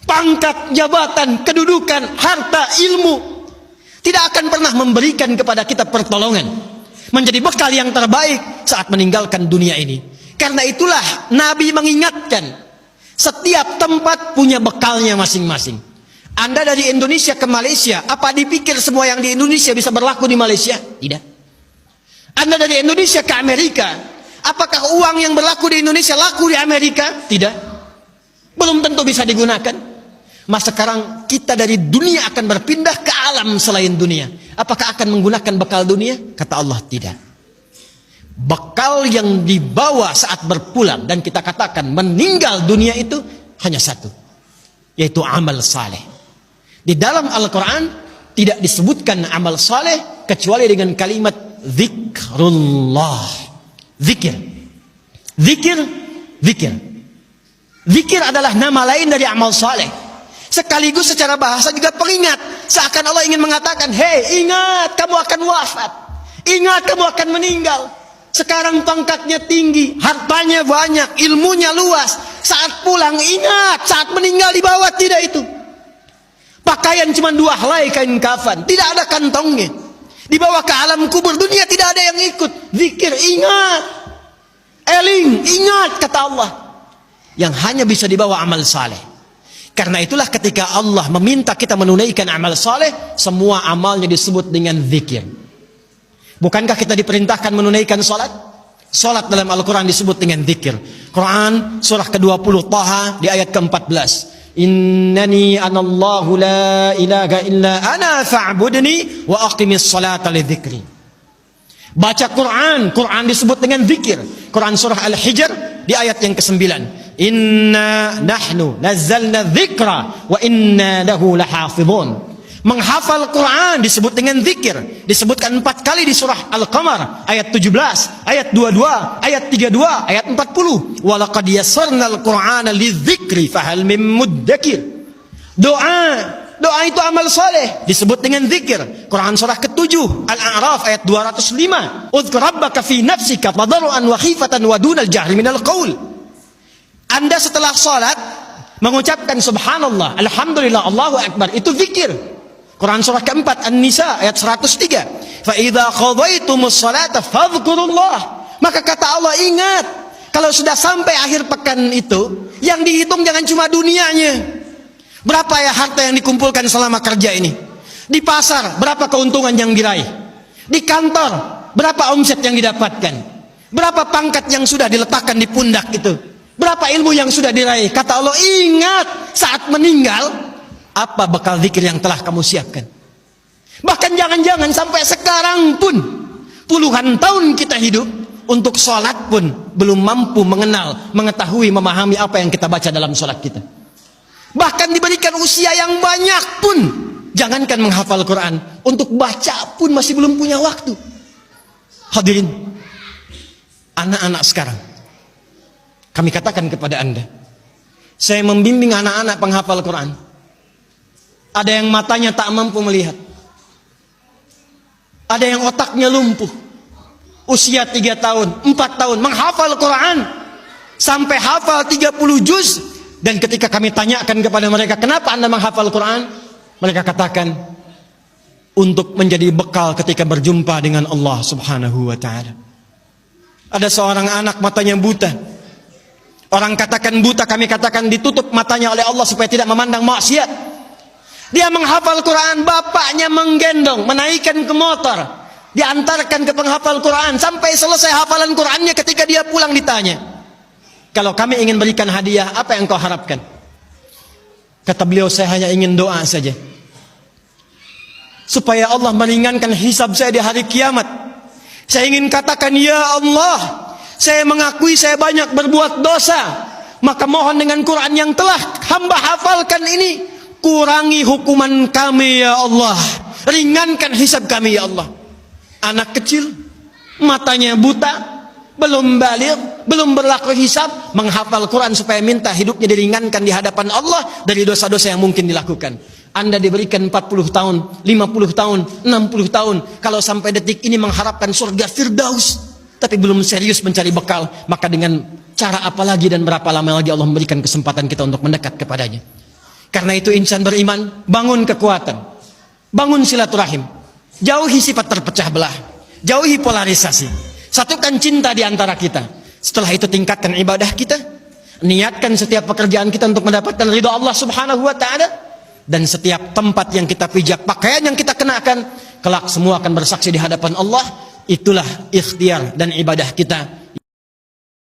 pangkat, jabatan, kedudukan, harta, ilmu, tidak akan pernah memberikan kepada kita pertolongan, menjadi bekal yang terbaik saat meninggalkan dunia ini. Karena itulah Nabi mengingatkan, setiap tempat punya bekalnya masing-masing. Anda dari Indonesia ke Malaysia, apa dipikir semua yang di Indonesia bisa berlaku di Malaysia? Tidak. Anda dari Indonesia ke Amerika, apakah uang yang berlaku di Indonesia laku di Amerika? Tidak. Belum tentu bisa digunakan. Mas sekarang kita dari dunia akan berpindah ke alam selain dunia. Apakah akan menggunakan bekal dunia? Kata Allah, tidak. Bekal yang dibawa saat berpulang dan kita katakan meninggal dunia itu hanya satu, yaitu amal saleh. Di dalam Al-Quran tidak disebutkan amal saleh kecuali dengan kalimat zikrullah. Zikir. Zikir. Zikir. Zikir adalah nama lain dari amal saleh. Sekaligus secara bahasa juga pengingat. Seakan Allah ingin mengatakan, hei, ingat kamu akan wafat. Ingat kamu akan meninggal. Sekarang pangkatnya tinggi, hartanya banyak, ilmunya luas. Saat pulang ingat, saat meninggal dibawa tidak itu. Pakaian cuma 2 helai kain kafan, tidak ada kantongnya. Dibawa ke alam kubur, dunia tidak ada yang ikut. Zikir, ingat. Eling, ingat, kata Allah. Yang hanya bisa dibawa amal saleh. Karena itulah ketika Allah meminta kita menunaikan amal saleh, semua amalnya disebut dengan zikir. Bukankah kita diperintahkan menunaikan salat? Salat dalam Al-Quran disebut dengan zikir. Quran surah ke-20 Taha di ayat ke-14. Innani anallahu la ilaha illa ana fa'budni wa aqimis salata li dzikri. Baca Quran, Quran disebut dengan zikir. Quran surah Al-Hijr di ayat yang ke-9. Inna nahnu nazzalna dzikra wa inna lahu lahafizun. Menghafal Quran disebut dengan zikir. Disebutkan 4 kali di surah Al-Qamar ayat 17, ayat 22, ayat 32, ayat 40. Walaqad yassarnal Qur'ana lidzikri fahal mim muddakir. Doa itu amal saleh disebut dengan zikir. Quran surah ke-7 Al-A'raf ayat 205. Udzkur rabbaka fi nafsika tadarruan wa khifatan wa dunal jahri minal qaul. Anda setelah salat mengucapkan subhanallah, alhamdulillah, Allahu akbar, itu zikir. Quran surah ke-4 An-Nisa ayat 103. Fa idza qadaytumus salata fadhkurullah. Maka kata Allah, ingat, kalau sudah sampai akhir pekan itu, yang dihitung jangan cuma dunianya. Berapa ya harta yang dikumpulkan selama kerja ini? Di pasar berapa keuntungan yang diraih? Di kantor berapa omset yang didapatkan? Berapa pangkat yang sudah diletakkan di pundak itu? Berapa ilmu yang sudah diraih? Kata Allah, ingat, saat meninggal apa bekal zikir yang telah kamu siapkan? Bahkan jangan-jangan sampai sekarang pun, puluhan tahun kita hidup, untuk sholat pun belum mampu mengenal, mengetahui, memahami apa yang kita baca dalam sholat kita. Bahkan diberikan usia yang banyak pun, jangankan menghafal Quran, untuk baca pun masih belum punya waktu. Hadirin, anak-anak sekarang, kami katakan kepada Anda, saya membimbing anak-anak penghafal Quran. Ada yang matanya tak mampu melihat. Ada yang otaknya lumpuh. Usia 3 tahun, 4 tahun, menghafal Quran. Sampai hafal 30 juz. Dan ketika kami tanyakan kepada mereka, kenapa Anda menghafal Quran? Mereka katakan, untuk menjadi bekal ketika berjumpa dengan Allah subhanahu wa ta'ala. Ada seorang anak matanya buta. Orang katakan buta, kami katakan ditutup matanya oleh Allah supaya tidak memandang maksiat. Dia menghafal Quran, bapaknya menggendong, menaikkan ke motor, diantarkan ke penghafal Quran sampai selesai hafalan Qurannya. Ketika dia pulang ditanya, kalau kami ingin berikan hadiah, apa yang kau harapkan? Kata beliau, saya hanya ingin doa saja, supaya Allah meringankan hisab saya di hari kiamat. Saya ingin katakan, ya Allah, saya mengakui saya banyak berbuat dosa, maka mohon dengan Quran yang telah hamba hafalkan ini, kurangi hukuman kami ya Allah, ringankan hisab kami ya Allah. Anak kecil, matanya buta, belum baligh, belum berlaku hisab, menghafal Quran supaya minta hidupnya diringankan di hadapan Allah dari dosa-dosa yang mungkin dilakukan. Anda diberikan 40 tahun, 50 tahun, 60 tahun, kalau sampai detik ini mengharapkan surga Firdaus, tapi belum serius mencari bekal, maka dengan cara apa lagi dan berapa lama lagi Allah memberikan kesempatan kita untuk mendekat kepadanya? Karena itu insan beriman, bangun kekuatan, bangun silaturahim, jauhi sifat terpecah belah, jauhi polarisasi, satukan cinta di antara kita. Setelah itu tingkatkan ibadah kita, niatkan setiap pekerjaan kita untuk mendapatkan ridha Allah Subhanahu wa taala, dan setiap tempat yang kita pijak, pakaian yang kita kenakan, kelak semua akan bersaksi di hadapan Allah. Itulah ikhtiar dan ibadah kita